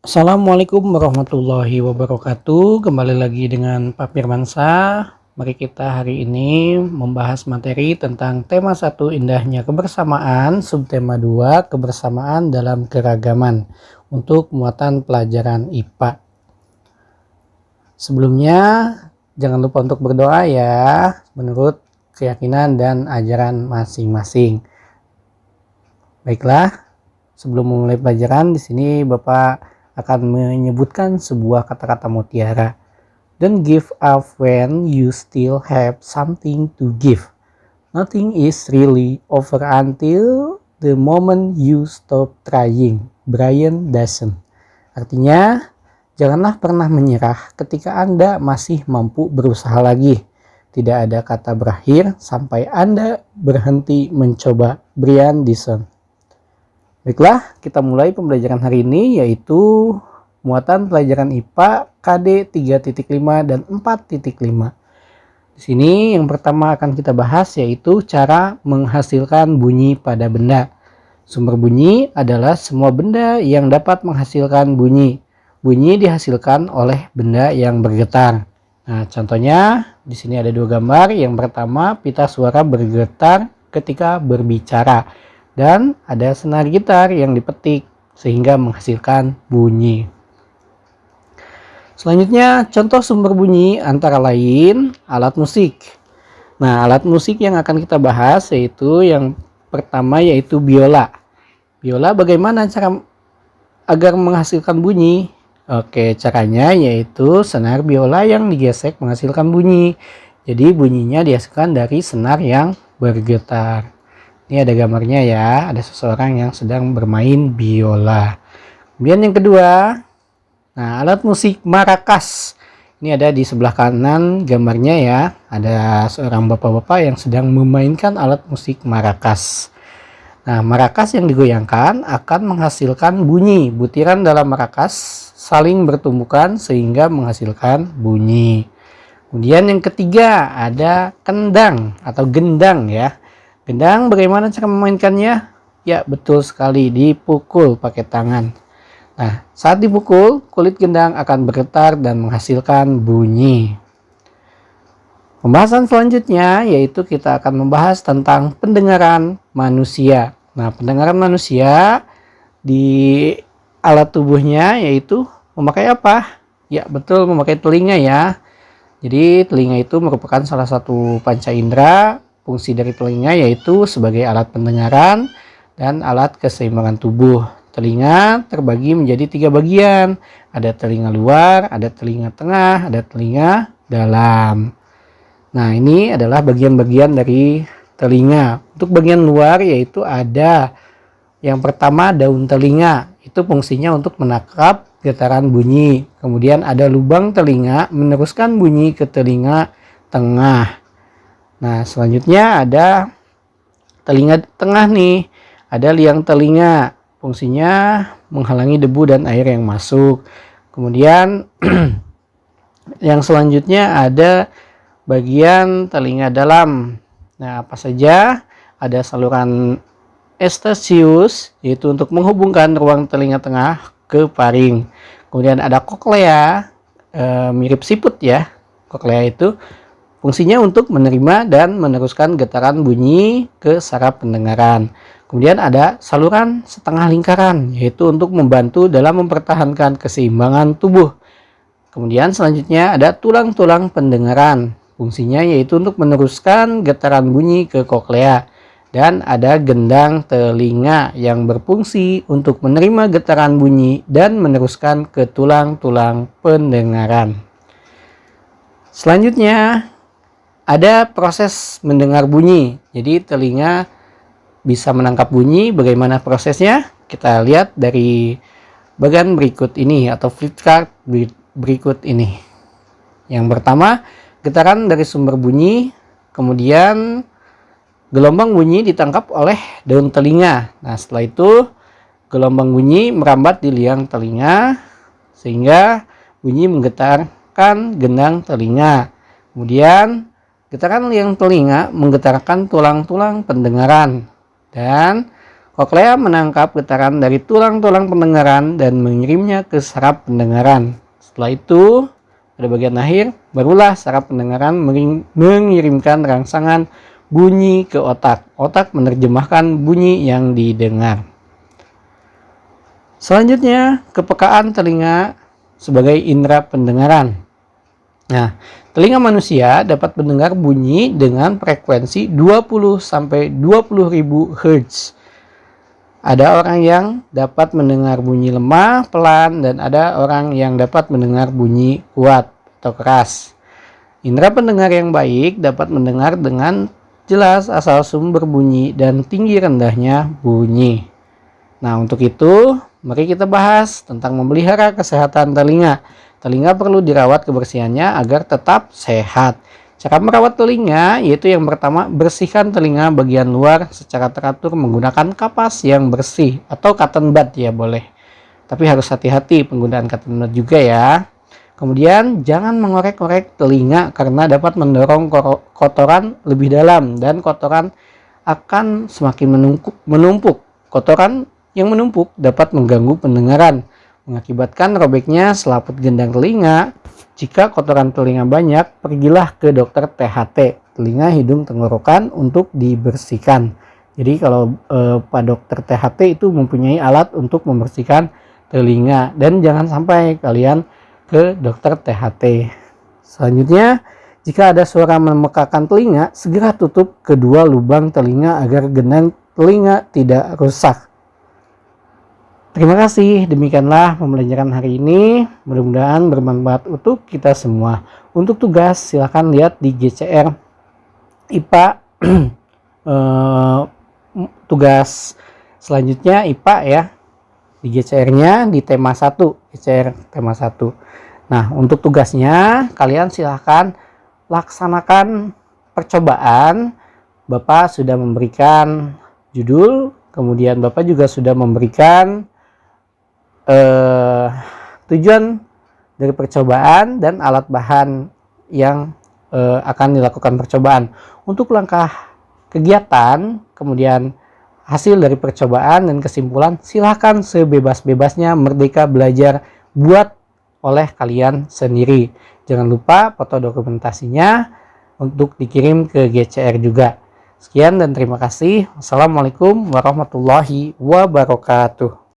Assalamualaikum warahmatullahi wabarakatuh. Kembali lagi dengan Pak Firmansyah. Mari kita hari ini membahas materi tentang tema 1 indahnya kebersamaan, subtema 2 kebersamaan dalam keragaman untuk muatan pelajaran IPA. Sebelumnya jangan lupa untuk berdoa ya menurut keyakinan dan ajaran masing-masing. Baiklah, sebelum memulai pelajaran di sini Bapak akan menyebutkan sebuah kata-kata mutiara. Don't give up when you still have something to give. Nothing is really over until the moment you stop trying. Brian Dyson. Artinya, janganlah pernah menyerah ketika Anda masih mampu berusaha lagi. Tidak ada kata berakhir sampai Anda berhenti mencoba. Brian Dyson. Baiklah, kita mulai pembelajaran hari ini yaitu muatan pelajaran IPA KD 3.5 dan 4.5. Di sini yang pertama akan kita bahas yaitu cara menghasilkan bunyi pada benda. Sumber bunyi adalah semua benda yang dapat menghasilkan bunyi. Bunyi dihasilkan oleh benda yang bergetar. Nah, contohnya di sini ada dua gambar. Yang pertama, pita suara bergetar ketika berbicara. Dan ada senar gitar yang dipetik sehingga menghasilkan bunyi. Selanjutnya contoh sumber bunyi antara lain alat musik. Nah, alat musik yang akan kita bahas yaitu yang pertama yaitu biola. Biola bagaimana cara agar menghasilkan bunyi? Oke, caranya yaitu senar biola yang digesek menghasilkan bunyi. Jadi bunyinya dihasilkan dari senar yang bergetar. Ini ada gambarnya ya, ada seseorang yang sedang bermain biola. Kemudian yang kedua, nah alat musik marakas. Ini ada di sebelah kanan gambarnya ya, ada seorang bapak-bapak yang sedang memainkan alat musik marakas. Nah, marakas yang digoyangkan akan menghasilkan bunyi. Butiran dalam marakas saling bertumbukan sehingga menghasilkan bunyi. Kemudian yang ketiga ada kendang atau gendang ya. Gendang bagaimana cara memainkannya? Ya betul sekali, dipukul pakai tangan. Nah, saat dipukul, kulit gendang akan bergetar dan menghasilkan bunyi. Pembahasan selanjutnya yaitu kita akan membahas tentang pendengaran manusia. Nah, pendengaran manusia di alat tubuhnya yaitu memakai apa? Ya betul, memakai telinga ya. Jadi telinga itu merupakan salah satu panca indera. Fungsi dari telinga yaitu sebagai alat pendengaran dan alat keseimbangan tubuh. Telinga terbagi menjadi 3 bagian. Ada telinga luar, ada telinga tengah, ada telinga dalam. Nah, ini adalah bagian-bagian dari telinga. Untuk bagian luar yaitu ada yang pertama daun telinga. Itu fungsinya untuk menangkap getaran bunyi. Kemudian ada lubang telinga meneruskan bunyi ke telinga tengah. Nah, selanjutnya ada telinga tengah nih. Ada liang telinga. Fungsinya menghalangi debu dan air yang masuk. Kemudian yang selanjutnya ada bagian telinga dalam. Nah, apa saja? Ada saluran eustachius yaitu untuk menghubungkan ruang telinga tengah ke paring. Kemudian ada koklea, mirip siput ya. Koklea itu fungsinya untuk menerima dan meneruskan getaran bunyi ke saraf pendengaran. Kemudian ada saluran setengah lingkaran, yaitu untuk membantu dalam mempertahankan keseimbangan tubuh. Kemudian selanjutnya ada tulang-tulang pendengaran. Fungsinya yaitu untuk meneruskan getaran bunyi ke koklea. Dan ada gendang telinga yang berfungsi untuk menerima getaran bunyi dan meneruskan ke tulang-tulang pendengaran. Selanjutnya ada proses mendengar bunyi. Jadi telinga bisa menangkap bunyi. Bagaimana prosesnya? Kita lihat dari bagian berikut ini atau flipchart berikut ini. Yang pertama, getaran dari sumber bunyi. Kemudian gelombang bunyi ditangkap oleh daun telinga. Nah, setelah itu gelombang bunyi merambat di liang telinga sehingga bunyi menggetarkan gendang telinga. Kemudian getaran liang telinga menggetarkan tulang-tulang pendengaran dan Koklea menangkap getaran dari tulang-tulang pendengaran dan mengirimnya ke saraf pendengaran. Setelah itu, pada bagian akhir, barulah saraf pendengaran mengirimkan rangsangan bunyi ke otak. Otak menerjemahkan bunyi yang didengar. Selanjutnya, kepekaan telinga sebagai indera pendengaran. Nah, telinga manusia dapat mendengar bunyi dengan frekuensi 20-20.000 Hz. Ada orang yang dapat mendengar bunyi lemah, pelan, dan ada orang yang dapat mendengar bunyi kuat atau keras. Indera pendengar yang baik dapat mendengar dengan jelas asal sumber bunyi dan tinggi rendahnya bunyi. Nah, untuk itu, mari kita bahas tentang memelihara kesehatan telinga. Telinga perlu dirawat kebersihannya agar tetap sehat. Cara merawat telinga yaitu yang pertama, bersihkan telinga bagian luar secara teratur menggunakan kapas yang bersih atau cotton bud ya boleh. Tapi harus hati-hati penggunaan cotton bud juga ya. Kemudian jangan mengorek-orek telinga karena dapat mendorong kotoran lebih dalam dan kotoran akan semakin menumpuk. Kotoran yang menumpuk dapat mengganggu pendengaran, mengakibatkan robeknya selaput gendang telinga. Jika kotoran telinga banyak, pergilah ke dokter THT, telinga, hidung, tenggorokan untuk dibersihkan. Jadi kalau Pak Dokter THT itu mempunyai alat untuk membersihkan telinga, dan jangan sampai kalian ke dokter THT. Selanjutnya, jika ada suara memekakan telinga, segera tutup kedua lubang telinga agar gendang telinga tidak rusak. Terima kasih, demikianlah pembelajaran hari ini. Mudah-mudahan bermanfaat untuk kita semua. Untuk tugas, silahkan lihat di GCR IPA. Tugas selanjutnya IPA ya. Di GCR-nya di tema 1. GCR tema 1. Nah, untuk tugasnya, kalian silahkan laksanakan percobaan. Bapak sudah memberikan judul, kemudian Bapak juga sudah memberikan tujuan dari percobaan dan alat bahan yang akan dilakukan percobaan. Untuk langkah kegiatan, kemudian hasil dari percobaan dan kesimpulan, silahkan sebebas-bebasnya merdeka belajar buat oleh kalian sendiri. Jangan lupa foto dokumentasinya untuk dikirim ke GCR juga. Sekian dan terima kasih. Wassalamualaikum warahmatullahi wabarakatuh.